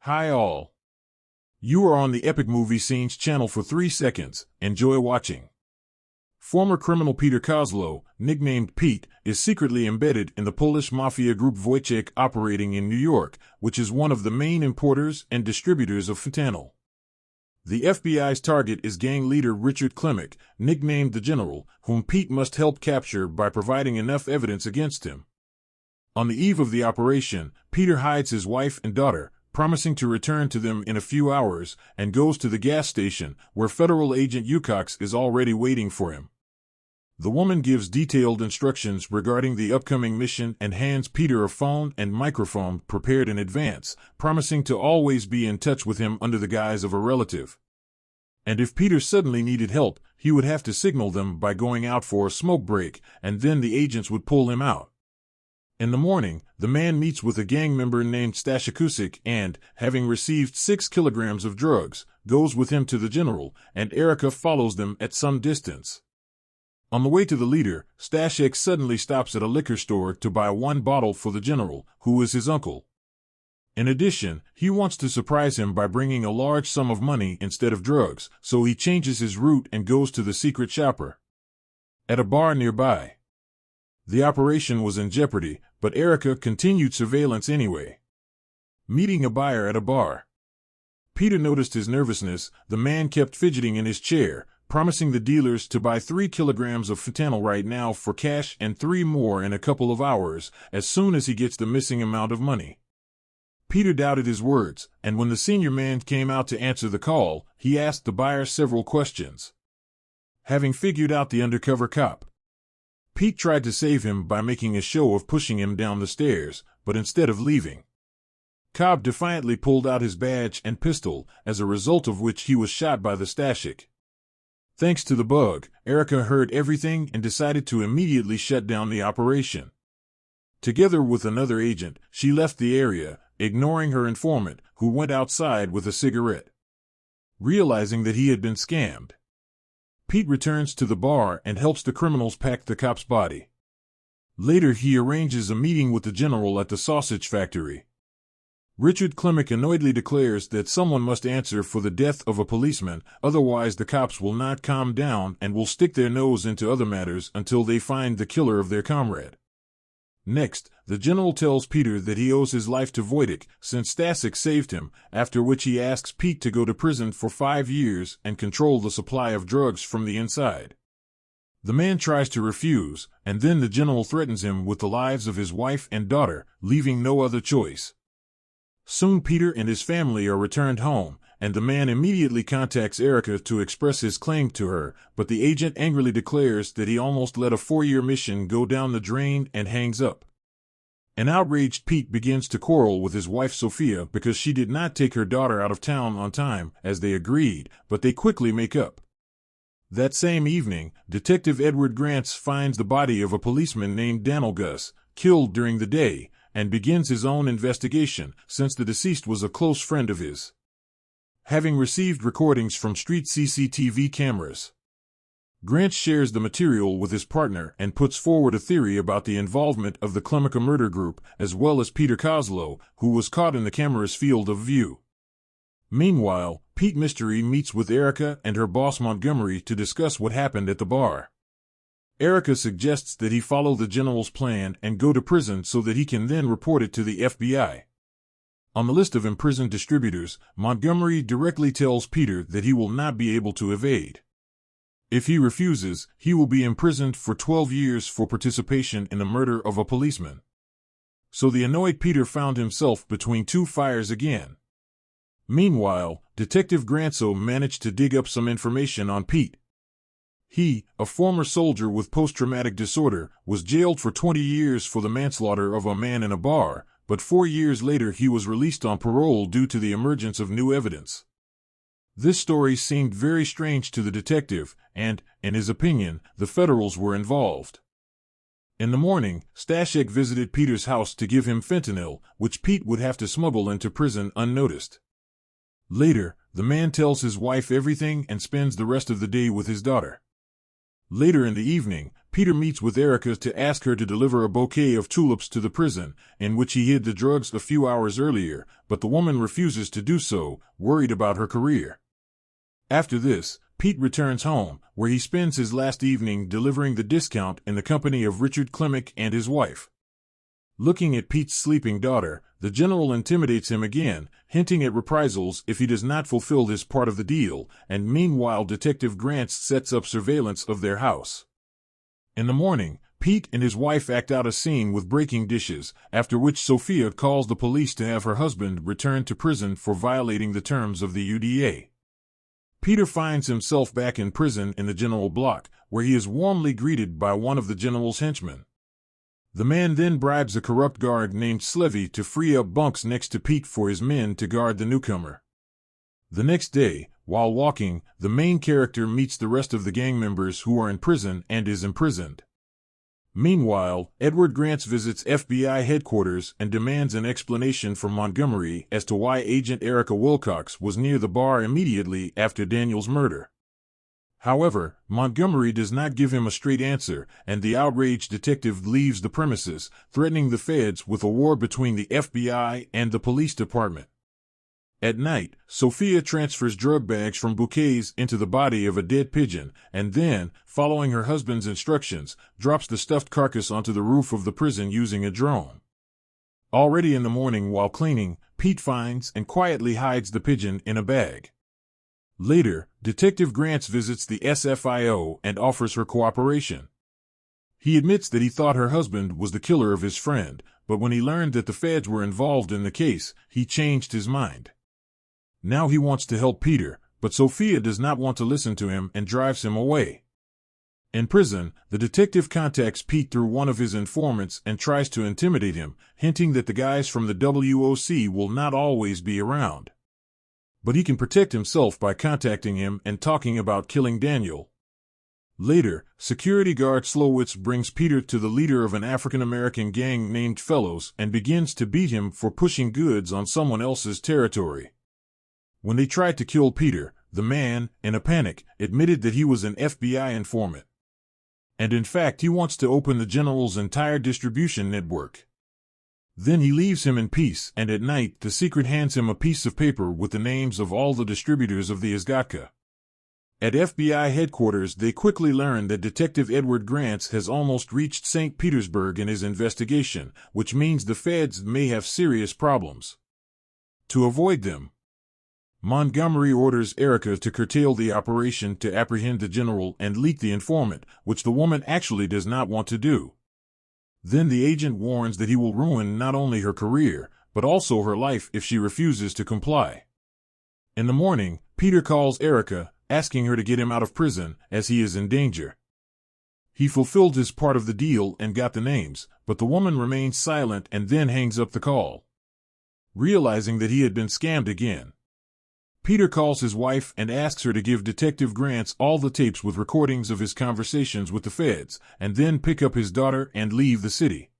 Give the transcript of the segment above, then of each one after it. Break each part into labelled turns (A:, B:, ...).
A: Hi all. You are on the Epic Movie Scenes channel for 3 seconds. Enjoy watching. Former criminal Peter Kozlow, nicknamed Pete, is secretly embedded in the Polish mafia group Wojciech operating in New York, which is one of the main importers and distributors of fentanyl. The FBI's target is gang leader Richard Klimek, nicknamed the General, whom Pete must help capture by providing enough evidence against him. On the eve of the operation, Peter hides his wife and daughter, promising to return to them in a few hours, and goes to the gas station, where federal agent Ucox is already waiting for him. The woman gives detailed instructions regarding the upcoming mission and hands Peter a phone and microphone prepared in advance, promising to always be in touch with him under the guise of a relative. And if Peter suddenly needed help, he would have to signal them by going out for a smoke break, and then the agents would pull him out. In the morning, the man meets with a gang member named Stasiakusik and, having received 6 kilograms of drugs, goes with him to the General, and Erica follows them at some distance. On the way to the leader, Stasiak suddenly stops at a liquor store to buy 1 bottle for the General, who is his uncle. In addition, he wants to surprise him by bringing a large sum of money instead of drugs, so he changes his route and goes to the secret shopper at a bar nearby. The operation was in jeopardy, but Erica continued surveillance anyway. Meeting a buyer at a bar. Peter noticed his nervousness. The man kept fidgeting in his chair, promising the dealers to buy 3 kilograms of fentanyl right now for cash and 3 more in a couple of hours, as soon as he gets the missing amount of money. Peter doubted his words, and when the senior man came out to answer the call, he asked the buyer several questions. Having figured out the undercover cop, Pete tried to save him by making a show of pushing him down the stairs, but instead of leaving, Cobb defiantly pulled out his badge and pistol, as a result of which he was shot by the Stasiak. Thanks to the bug, Erica heard everything and decided to immediately shut down the operation. Together with another agent, she left the area, ignoring her informant, who went outside with a cigarette. Realizing that he had been scammed, Pete returns to the bar and helps the criminals pack the cop's body. Later he arranges a meeting with the General at the sausage factory. Richard Klimek annoyedly declares that someone must answer for the death of a policeman, otherwise the cops will not calm down and will stick their nose into other matters until they find the killer of their comrade. Next, the General tells Peter that he owes his life to Wojciech, since Stasiak saved him, after which he asks Pete to go to prison for 5 years and control the supply of drugs from the inside. The man tries to refuse, and then the General threatens him with the lives of his wife and daughter, leaving no other choice. Soon Peter and his family are returned home, and the man immediately contacts Erica to express his claim to her, but the agent angrily declares that he almost let a 4-year mission go down the drain and hangs up. An outraged Pete begins to quarrel with his wife Sophia because she did not take her daughter out of town on time, as they agreed, but they quickly make up. That same evening, Detective Edward Grants finds the body of a policeman named Daniel Gus, killed during the day, and begins his own investigation, since the deceased was a close friend of his. Having received recordings from street CCTV cameras, Grant shares the material with his partner and puts forward a theory about the involvement of the Klimek murder group, as well as Peter Kozlow, who was caught in the camera's field of view. Meanwhile, Pete Mystery meets with Erica and her boss Montgomery to discuss what happened at the bar. Erica suggests that he follow the General's plan and go to prison so that he can then report it to the FBI. On the list of imprisoned distributors, Montgomery directly tells Peter that he will not be able to evade. If he refuses, he will be imprisoned for 12 years for participation in the murder of a policeman. So the annoyed Peter found himself between 2 fires again. Meanwhile, Detective Grantso managed to dig up some information on Pete. He, a former soldier with post-traumatic disorder, was jailed for 20 years for the manslaughter of a man in a bar, but 4 years later he was released on parole due to the emergence of new evidence. This story seemed very strange to the detective, and, in his opinion, the Federals were involved. In the morning, Stasiak visited Peter's house to give him fentanyl, which Pete would have to smuggle into prison unnoticed. Later, the man tells his wife everything and spends the rest of the day with his daughter. Later in the evening, Peter meets with Erica to ask her to deliver a bouquet of tulips to the prison, in which he hid the drugs a few hours earlier, but the woman refuses to do so, worried about her career. After this, Pete returns home, where he spends his last evening delivering the discount in the company of Richard Klemick and his wife. Looking at Pete's sleeping daughter, the general intimidates him again, hinting at reprisals if he does not fulfill his part of the deal, and meanwhile Detective Grant sets up surveillance of their house. In the morning, Pete and his wife act out a scene with breaking dishes, after which Sophia calls the police to have her husband returned to prison for violating the terms of the UDA. Peter finds himself back in prison in the general block, where he is warmly greeted by one of the general's henchmen. The man then bribes a corrupt guard named Slevy to free up bunks next to Pete for his men to guard the newcomer. The next day, while walking, the main character meets the rest of the gang members who are in prison and is imprisoned. Meanwhile, Edward Grant visits FBI headquarters and demands an explanation from Montgomery as to why Agent Erica Wilcox was near the bar immediately after Daniel's murder. However, Montgomery does not give him a straight answer, and the outraged detective leaves the premises, threatening the feds with a war between the FBI and the police department. At night, Sophia transfers drug bags from bouquets into the body of a dead pigeon, and then, following her husband's instructions, drops the stuffed carcass onto the roof of the prison using a drone. Already in the morning while cleaning, Pete finds and quietly hides the pigeon in a bag. Later, Detective Grant visits the SFIO and offers her cooperation. He admits that he thought her husband was the killer of his friend, but when he learned that the feds were involved in the case, he changed his mind. Now he wants to help Peter, but Sophia does not want to listen to him and drives him away. In prison, the detective contacts Pete through one of his informants and tries to intimidate him, hinting that the guys from the WOC will not always be around. But he can protect himself by contacting him and talking about killing Daniel. Later, security guard Slowitz brings Peter to the leader of an African-American gang named Fellows and begins to beat him for pushing goods on someone else's territory. When they tried to kill Peter, the man, in a panic, admitted that he was an FBI informant. And in fact he wants to open the general's entire distribution network. Then he leaves him in peace, and at night the secret hands him a piece of paper with the names of all the distributors of the Izgatka. At FBI headquarters they quickly learn that Detective Edward Grant has almost reached St. Petersburg in his investigation, which means the feds may have serious problems. To avoid them, Montgomery orders Erica to curtail the operation to apprehend the general and leak the informant, which the woman actually does not want to do. Then the agent warns that he will ruin not only her career, but also her life if she refuses to comply. In the morning, Peter calls Erica, asking her to get him out of prison, as he is in danger. He fulfilled his part of the deal and got the names, but the woman remains silent and then hangs up the call. Realizing that he had been scammed again, Peter calls his wife and asks her to give Detective Grant all the tapes with recordings of his conversations with the feds, and then pick up his daughter and leave the city.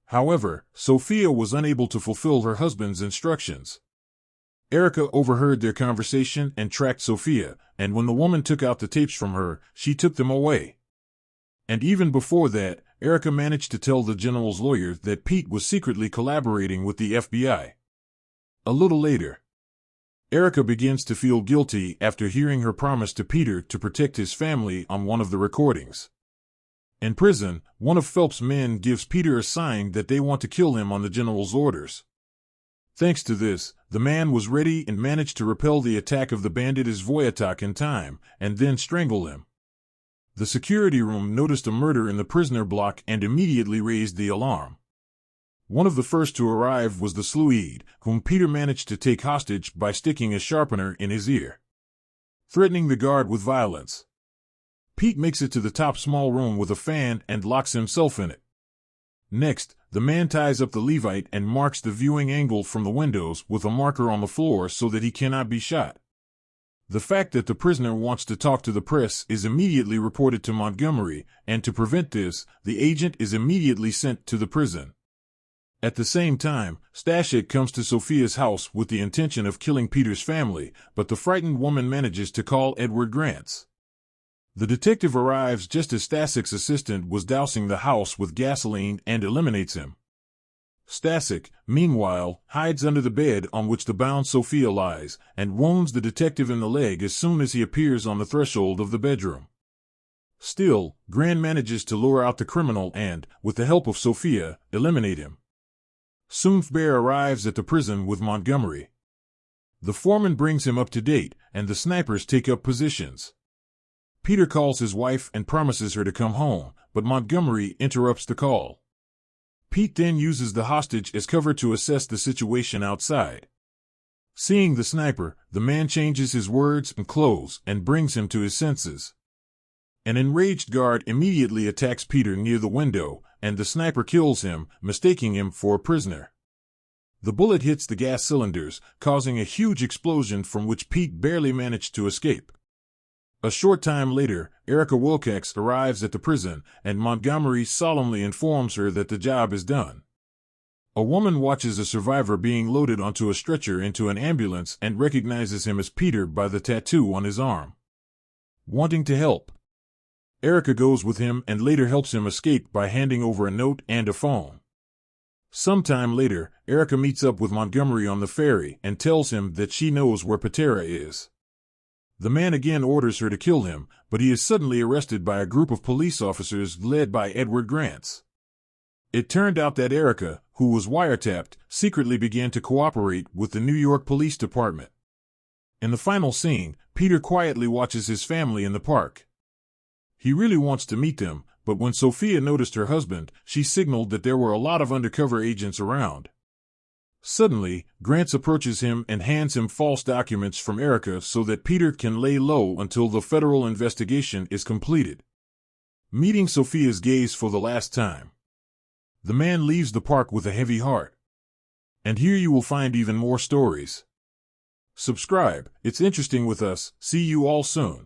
A: However, Sophia was unable to fulfill her husband's instructions. Erica overheard their conversation and tracked Sophia, and when the woman took out the tapes from her, she took them away. And even before that, Erica managed to tell the general's lawyer that Pete was secretly collaborating with the FBI. A little later, Erica begins to feel guilty after hearing her promise to Peter to protect his family on one of the recordings. In prison, one of Phelps' men gives Peter a sign that they want to kill him on the general's orders. Thanks to this, the man was ready and managed to repel the attack of the bandit Izvoyatak in time, and then strangle him. The security room noticed a murder in the prisoner block and immediately raised the alarm. One of the first to arrive was the Sluid, whom Peter managed to take hostage by sticking a sharpener in his ear, threatening the guard with violence. Pete makes it to the top small room with a fan and locks himself in it. Next, the man ties up the Levite and marks the viewing angle from the windows with a marker on the floor so that he cannot be shot. The fact that the prisoner wants to talk to the press is immediately reported to Montgomery, and to prevent this, the agent is immediately sent to the prison. At the same time, Stashik comes to Sophia's house with the intention of killing Peter's family, but the frightened woman manages to call Edward Grant. The detective arrives just as Stasik's assistant was dousing the house with gasoline and eliminates him. Stasik, meanwhile, hides under the bed on which the bound Sophia lies and wounds the detective in the leg as soon as he appears on the threshold of the bedroom. Still, Grant manages to lure out the criminal and, with the help of Sophia, eliminate him. Soon Bear arrives at the prison with Montgomery. The foreman brings him up to date, and the snipers take up positions. Peter calls his wife and promises her to come home, but Montgomery interrupts the call. Pete then uses the hostage as cover to assess the situation outside. Seeing the sniper, the man changes his words and clothes and brings him to his senses. An enraged guard immediately attacks Peter near the window, and the sniper kills him, mistaking him for a prisoner. The bullet hits the gas cylinders, causing a huge explosion from which Pete barely managed to escape. A short time later, Erica Wilcox arrives at the prison, and Montgomery solemnly informs her that the job is done. A woman watches a survivor being loaded onto a stretcher into an ambulance and recognizes him as Peter by the tattoo on his arm. Wanting to help, Erica goes with him and later helps him escape by handing over a note and a phone. Sometime later, Erica meets up with Montgomery on the ferry and tells him that she knows where Patera is. The man again orders her to kill him, but he is suddenly arrested by a group of police officers led by Edward Grants. It turned out that Erica, who was wiretapped, secretly began to cooperate with the New York Police Department. In the final scene, Peter quietly watches his family in the park. He really wants to meet them, but when Sophia noticed her husband, she signaled that there were a lot of undercover agents around. Suddenly, Grants approaches him and hands him false documents from Erica so that Peter can lay low until the federal investigation is completed. Meeting Sophia's gaze for the last time, the man leaves the park with a heavy heart. And here you will find even more stories. Subscribe, it's interesting with us. See you all soon.